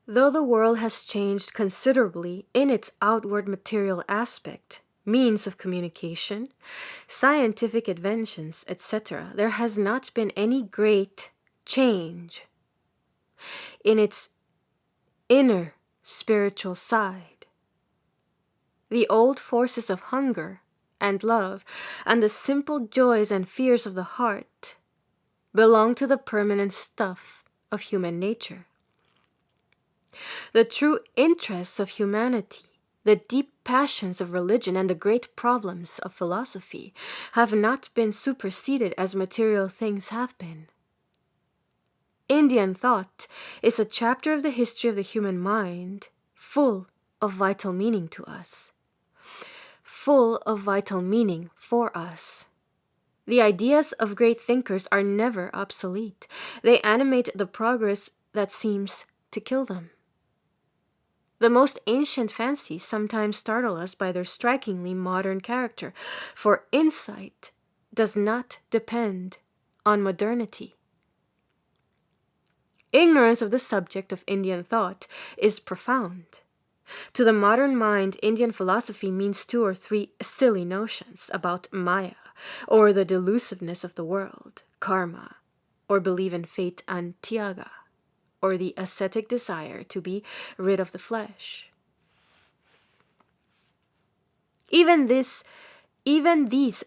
Though the world has changed considerably in its outward material aspect, means of communication, scientific inventions, etc., there has not been any great change in its inner spiritual side. The old forces of hunger and love, and the simple joys and fears of the heart, belong to the permanent stuff of human nature. The true interests of humanity, the deep passions of religion, and the great problems of philosophy have not been superseded as material things have been. Indian thought is a chapter of the history of the human mind, full of vital meaning to us, full of vital meaning for us. The ideas of great thinkers are never obsolete. They animate the progress that seems to kill them. The most ancient fancies sometimes startle us by their strikingly modern character, for insight does not depend on modernity. Ignorance of the subject of Indian thought is profound. To the modern mind, Indian philosophy means 2 or 3 silly notions about Maya, or the delusiveness of the world, karma, or believe in fate and tyaga, or the ascetic desire to be rid of the flesh. Even these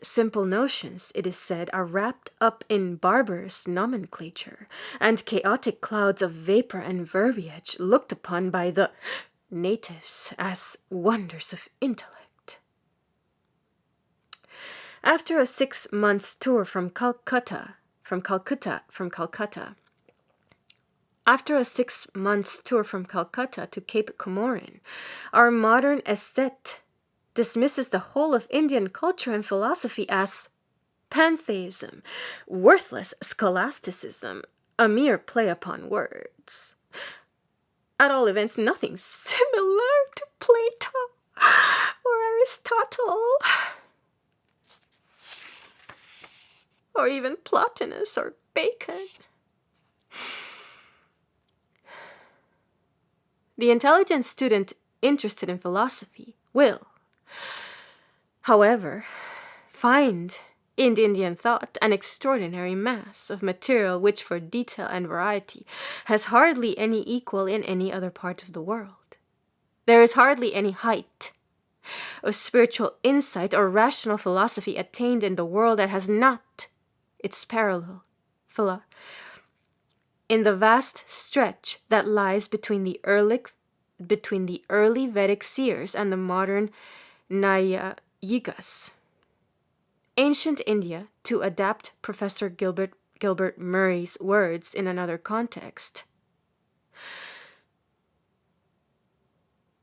simple notions, it is said, are wrapped up in barbarous nomenclature and chaotic clouds of vapor and verbiage looked upon by the natives as wonders of intellect. After a 6 months tour from Calcutta, after a 6 months tour from Calcutta to Cape Comorin, our modern aesthete dismisses the whole of Indian culture and philosophy as pantheism, worthless scholasticism, a mere play upon words. At all events, nothing similar to Plato or Aristotle, or even Plotinus or Bacon. The intelligent student interested in philosophy will, however, find in Indian thought an extraordinary mass of material which for detail and variety has hardly any equal in any other part of the world. There is hardly any height of spiritual insight or rational philosophy attained in the world that has not its parallel in the vast stretch that lies between the early Vedic seers and the modern Nayayikas. Ancient India, to adapt Professor Gilbert Murray's words in another context,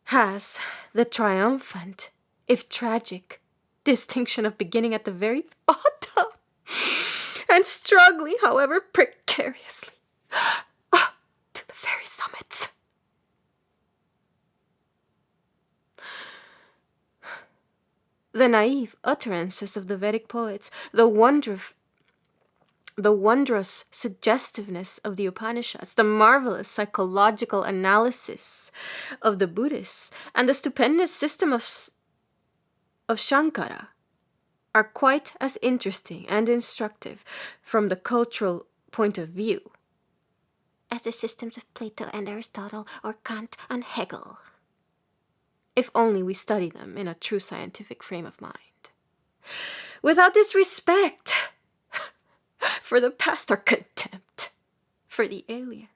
has the triumphant, if tragic, distinction of beginning at the very bottom and struggling, however precariously, to the very summit. The naive utterances of the Vedic poets, the wondrous suggestiveness of the Upanishads, the marvelous psychological analysis of the Buddhists, and the stupendous system of Shankara are quite as interesting and instructive from the cultural point of view as the systems of Plato and Aristotle or Kant and Hegel, if only we study them in a true scientific frame of mind. Without disrespect for the past or contempt for the alien.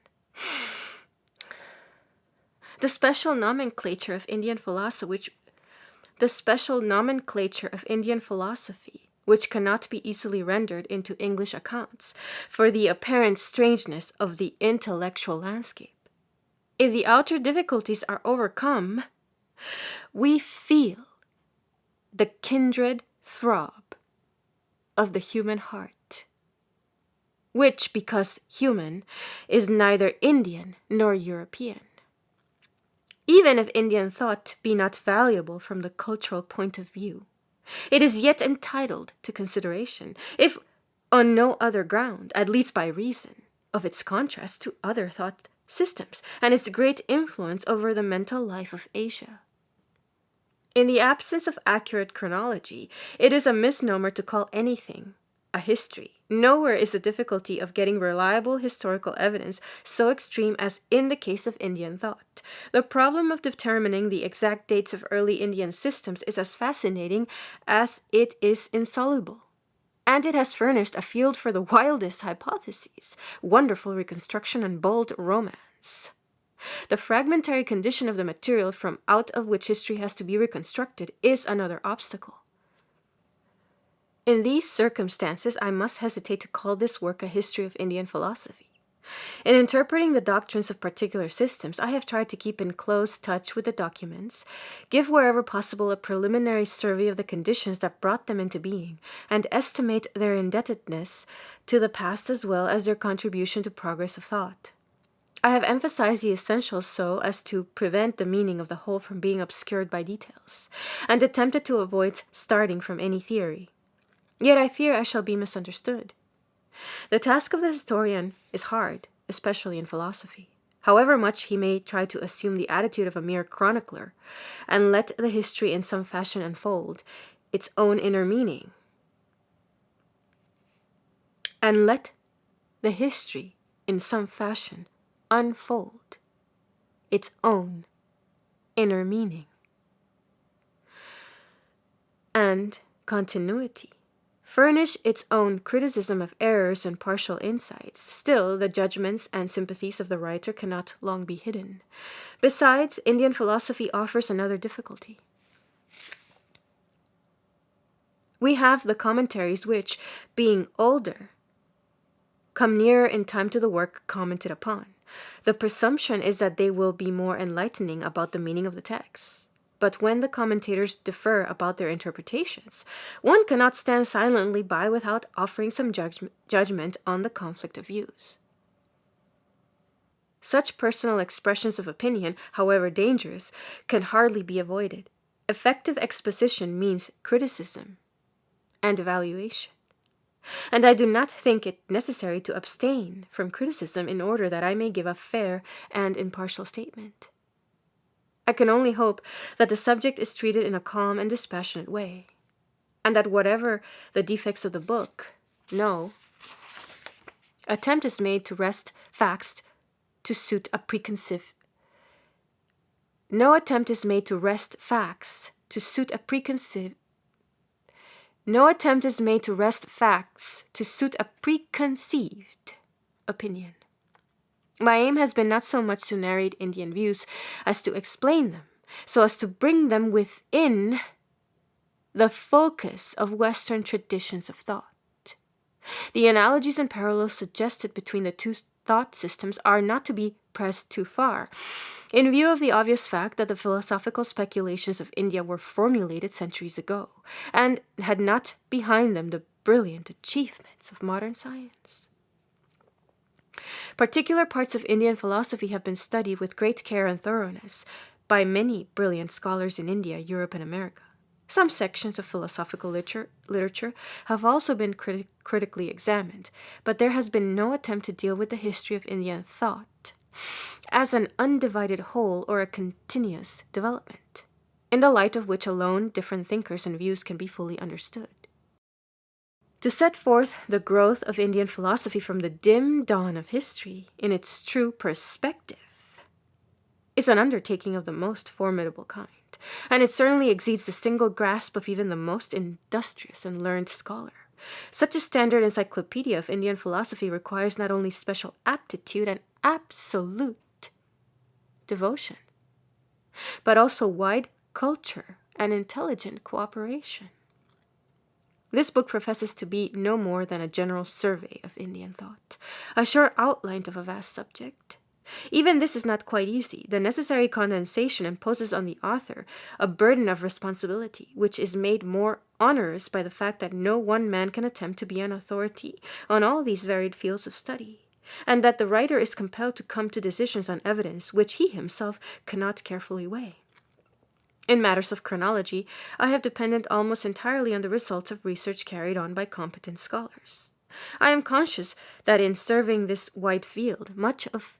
The special nomenclature of Indian philosophy, which cannot be easily rendered into English accounts for the apparent strangeness of the intellectual landscape. If the outer difficulties are overcome, we feel the kindred throb of the human heart, which, because human, is neither Indian nor European. Even if Indian thought be not valuable from the cultural point of view, it is yet entitled to consideration, if on no other ground, at least by reason of its contrast to other thought systems and its great influence over the mental life of Asia. In the absence of accurate chronology, it is a misnomer to call anything a history. Nowhere is the difficulty of getting reliable historical evidence so extreme as in the case of Indian thought. The problem of determining the exact dates of early Indian systems is as fascinating as it is insoluble. And it has furnished a field for the wildest hypotheses, wonderful reconstruction, and bold romance. The fragmentary condition of the material from out of which history has to be reconstructed is another obstacle. In these circumstances, I must hesitate to call this work a history of Indian philosophy. In interpreting the doctrines of particular systems, I have tried to keep in close touch with the documents, give wherever possible a preliminary survey of the conditions that brought them into being, and estimate their indebtedness to the past as well as their contribution to progress of thought. I have emphasized the essentials so as to prevent the meaning of the whole from being obscured by details, and attempted to avoid starting from any theory. Yet I fear I shall be misunderstood. The task of the historian is hard, especially in philosophy, however much he may try to assume the attitude of a mere chronicler, and let the history in some fashion unfold its own inner meaning. And let the history in some fashion unfold its own inner meaning. And continuity furnish its own criticism of errors and partial insights. Still, the judgments and sympathies of the writer cannot long be hidden. Besides, Indian philosophy offers another difficulty. We have the commentaries which, being older, come nearer in time to the work commented upon. The presumption is that they will be more enlightening about the meaning of the text. But when the commentators differ about their interpretations, one cannot stand silently by without offering some judgment on the conflict of views. Such personal expressions of opinion, however dangerous, can hardly be avoided. Effective exposition means criticism and evaluation. And I do not think it necessary to abstain from criticism in order that I may give a fair and impartial statement. I can only hope that the subject is treated in a calm and dispassionate way, and that whatever the defects of the book, no attempt is made to wrest facts to suit a preconceived opinion. My aim has been not so much to narrate Indian views as to explain them, so as to bring them within the focus of Western traditions of thought. The analogies and parallels suggested between the two thought systems are not to be pressed too far, in view of the obvious fact that the philosophical speculations of India were formulated centuries ago, and had not behind them the brilliant achievements of modern science. Particular parts of Indian philosophy have been studied with great care and thoroughness by many brilliant scholars in India, Europe, and America. Some sections of philosophical literature have also been critically examined, but there has been no attempt to deal with the history of Indian thought as an undivided whole or a continuous development, in the light of which alone different thinkers and views can be fully understood. To set forth the growth of Indian philosophy from the dim dawn of history in its true perspective is an undertaking of the most formidable kind, and it certainly exceeds the single grasp of even the most industrious and learned scholar. Such a standard encyclopedia of Indian philosophy requires not only special aptitude and absolute devotion, but also wide culture and intelligent cooperation. This book professes to be no more than a general survey of Indian thought, a short outline of a vast subject. Even this is not quite easy. The necessary condensation imposes on the author a burden of responsibility, which is made more onerous by the fact that no one man can attempt to be an authority on all these varied fields of study, and that the writer is compelled to come to decisions on evidence which he himself cannot carefully weigh. In matters of chronology, I have depended almost entirely on the results of research carried on by competent scholars. I am conscious that in surveying this wide field, much of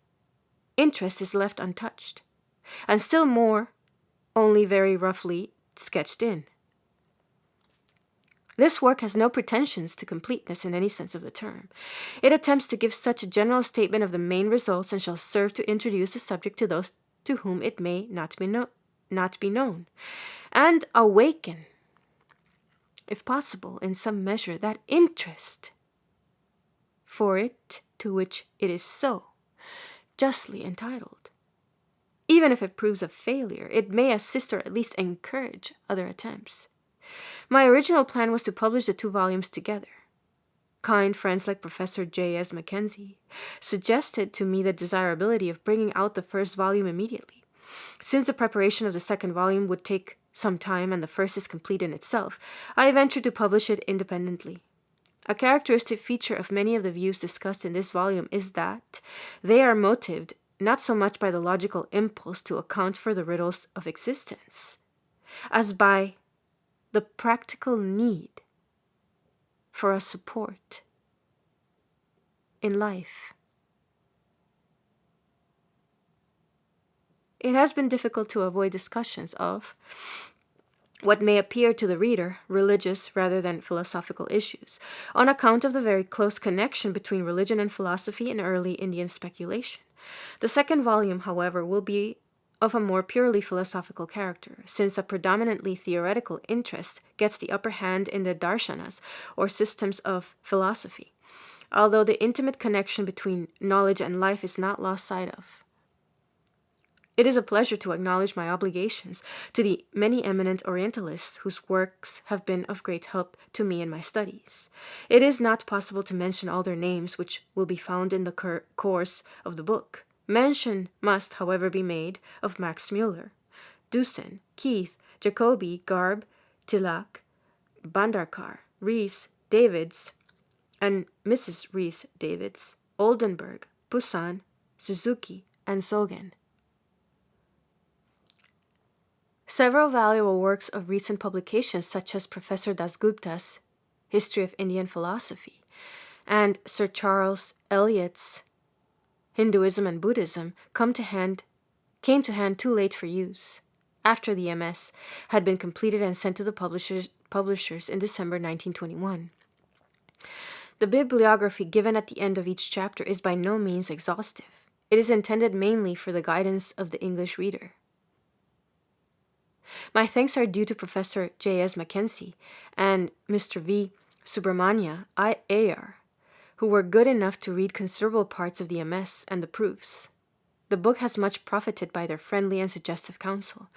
interest is left untouched, and still more, only very roughly sketched in. This work has no pretensions to completeness in any sense of the term. It attempts to give such a general statement of the main results and shall serve to introduce the subject to those to whom it may not be known, and awaken, if possible, in some measure, that interest for it to which it is so justly entitled. Even if it proves a failure, it may assist or at least encourage other attempts. My original plan was to publish the 2 volumes together. Kind friends like Professor J.S. Mackenzie suggested to me the desirability of bringing out the first volume immediately. Since the preparation of the second volume would take some time and the first is complete in itself, I ventured to publish it independently. A characteristic feature of many of the views discussed in this volume is that they are motived not so much by the logical impulse to account for the riddles of existence, as by the practical need for a support in life. It has been difficult to avoid discussions of what may appear to the reader religious rather than philosophical issues, on account of the very close connection between religion and philosophy in early Indian speculation. The second volume, however, will be of a more purely philosophical character, since a predominantly theoretical interest gets the upper hand in the darshanas, or systems of philosophy, although the intimate connection between knowledge and life is not lost sight of. It is a pleasure to acknowledge my obligations to the many eminent Orientalists whose works have been of great help to me in my studies. It is not possible to mention all their names, which will be found in the course of the book. Mention must, however, be made of Max Muller, Dusen, Keith, Jacobi, Garb, Tilak, Bandarkar, Rhys, Davids, and Mrs. Rhys Davids, Oldenburg, Poussin, Suzuki, and Sogen. Several valuable works of recent publication, such as Professor Dasgupta's History of Indian Philosophy and Sir Charles Eliot's Hinduism and Buddhism, came to hand too late for use, after the MS had been completed and sent to the publishers in December 1921. The bibliography given at the end of each chapter is by no means exhaustive. It is intended mainly for the guidance of the English reader. My thanks are due to Professor J.S. Mackenzie and Mr. V. Subramania Iyer, who were good enough to read considerable parts of the MS and the proofs. The book has much profited by their friendly and suggestive counsel.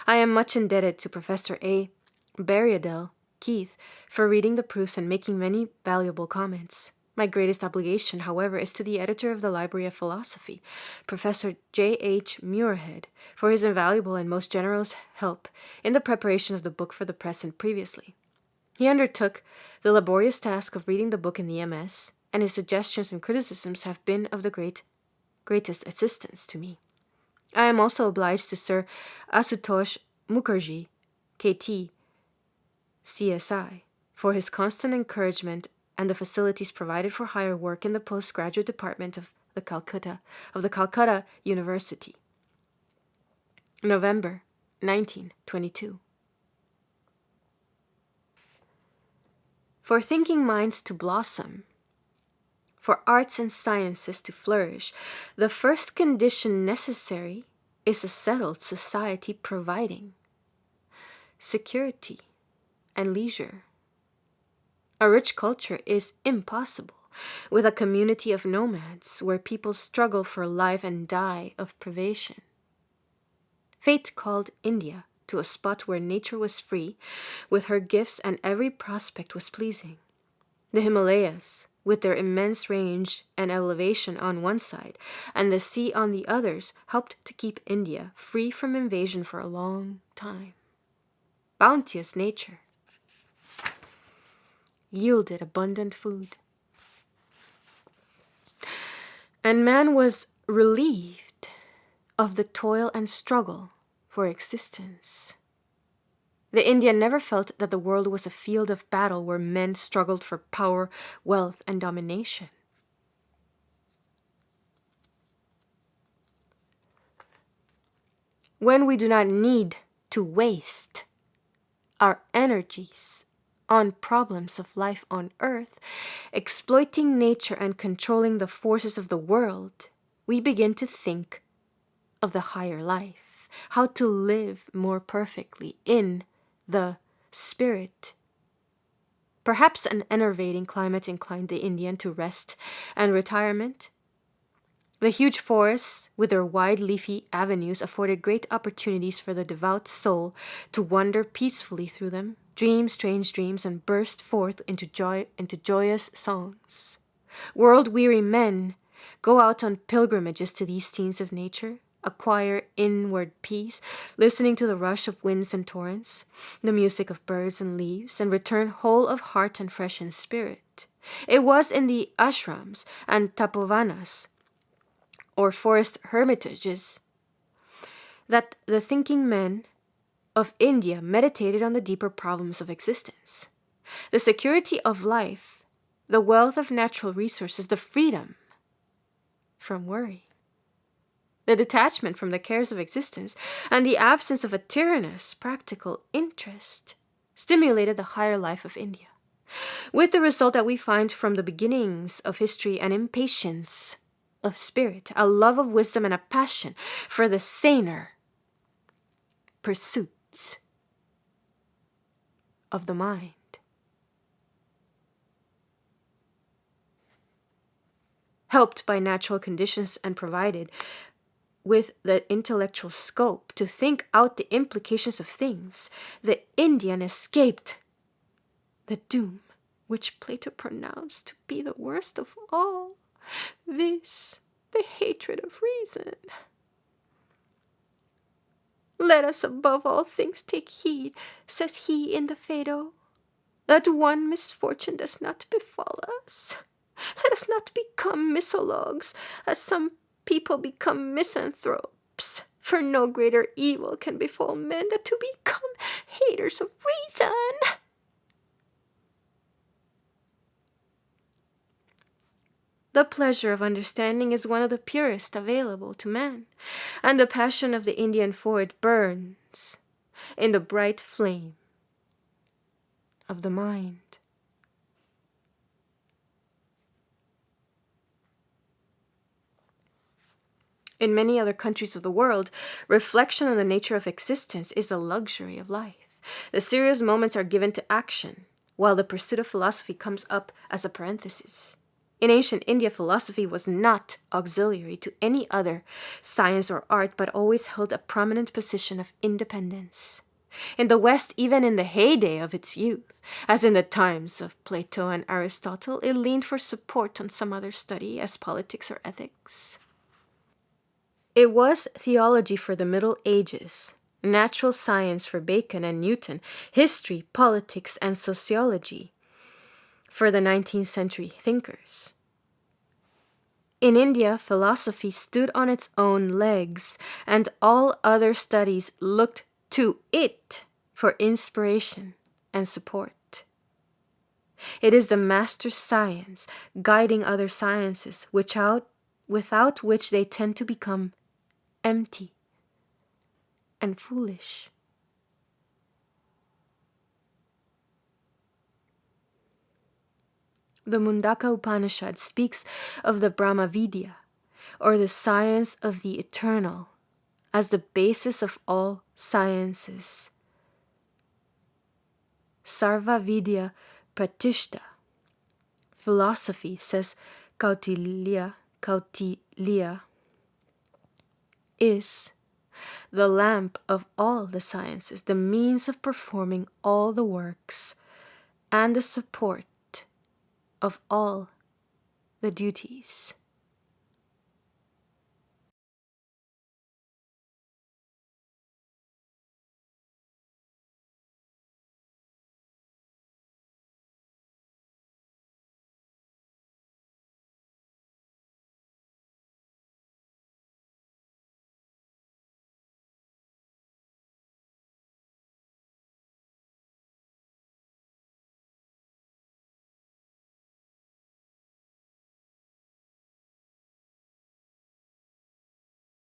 I am much indebted to Professor A. Barriadel Keith for reading the proofs and making many valuable comments. My greatest obligation, however, is to the editor of the Library of Philosophy, Professor J.H. Muirhead, for his invaluable and most generous help in the preparation of the book for the press and previously. He undertook the laborious task of reading the book in the MS, and his suggestions and criticisms have been of the greatest assistance to me. I am also obliged to Sir Asutosh Mukherjee, K.T., CSI, for his constant encouragement and the facilities provided for higher work in the postgraduate department of the Calcutta University. November 1922. For thinking minds to blossom, for arts and sciences to flourish, the first condition necessary is a settled society providing security and leisure. A rich culture is impossible with a community of nomads where people struggle for life and die of privation. Fate called India to a spot where nature was free, with her gifts, and every prospect was pleasing. The Himalayas, with their immense range and elevation on one side, and the sea on the others, helped to keep India free from invasion for a long time. Bounteous nature yielded abundant food, and man was relieved of the toil and struggle for existence. The Indian never felt that the world was a field of battle where men struggled for power, wealth, and domination. when we do not need to waste our energies on problems of life on earth, exploiting nature and controlling the forces of the world, we begin to think of the higher life, how to live more perfectly in the spirit. Perhaps an enervating climate inclined the Indian to rest and retirement. The huge forests, with their wide leafy avenues, afforded great opportunities for the devout soul to wander peacefully through them, dream strange dreams, and burst forth into joyous songs. World-weary men go out on pilgrimages to these scenes of nature, acquire inward peace, listening to the rush of winds and torrents, the music of birds and leaves, and return whole of heart and fresh in spirit. It was in the ashrams and tapovanas, or forest hermitages, that the thinking men of India meditated on the deeper problems of existence. The security of life, the wealth of natural resources, the freedom from worry, the detachment from the cares of existence, and the absence of a tyrannous practical interest stimulated the higher life of India, with the result that we find from the beginnings of history an impatience of spirit, a love of wisdom, and a passion for the saner pursuits of the mind. Helped by natural conditions and provided with the intellectual scope to think out the implications of things, the Indian escaped the doom which Plato pronounced to be the worst of all, viz., the hatred of reason. Let us above all things take heed, says he in the Phaedo, that one misfortune does not befall us. Let us not become misologues, as some people become misanthropes, for no greater evil can befall men than to become haters of reason. The pleasure of understanding is one of the purest available to man, and the passion of the Indian for it burns in the bright flame of the mind. In many other countries of the world, reflection on the nature of existence is a luxury of life. The serious moments are given to action, while the pursuit of philosophy comes up as a parenthesis. In ancient India, philosophy was not auxiliary to any other science or art, but always held a prominent position of independence. In the West, even in the heyday of its youth, as in the times of Plato and Aristotle, it leaned for support on some other study, as politics or ethics. It was theology for the Middle Ages, natural science for Bacon and Newton, history, politics, and sociology for the 19th century thinkers. In India, philosophy stood on its own legs, and all other studies looked to it for inspiration and support. It is the master science, guiding other sciences, without which they tend to become empty and foolish. The Mundaka Upanishad speaks of the Brahma Vidya, or the science of the eternal, as the basis of all sciences. Sarva Vidya Pratishta. Philosophy, says Kautilya, is the lamp of all the sciences, the means of performing all the works, and the support of all the duties.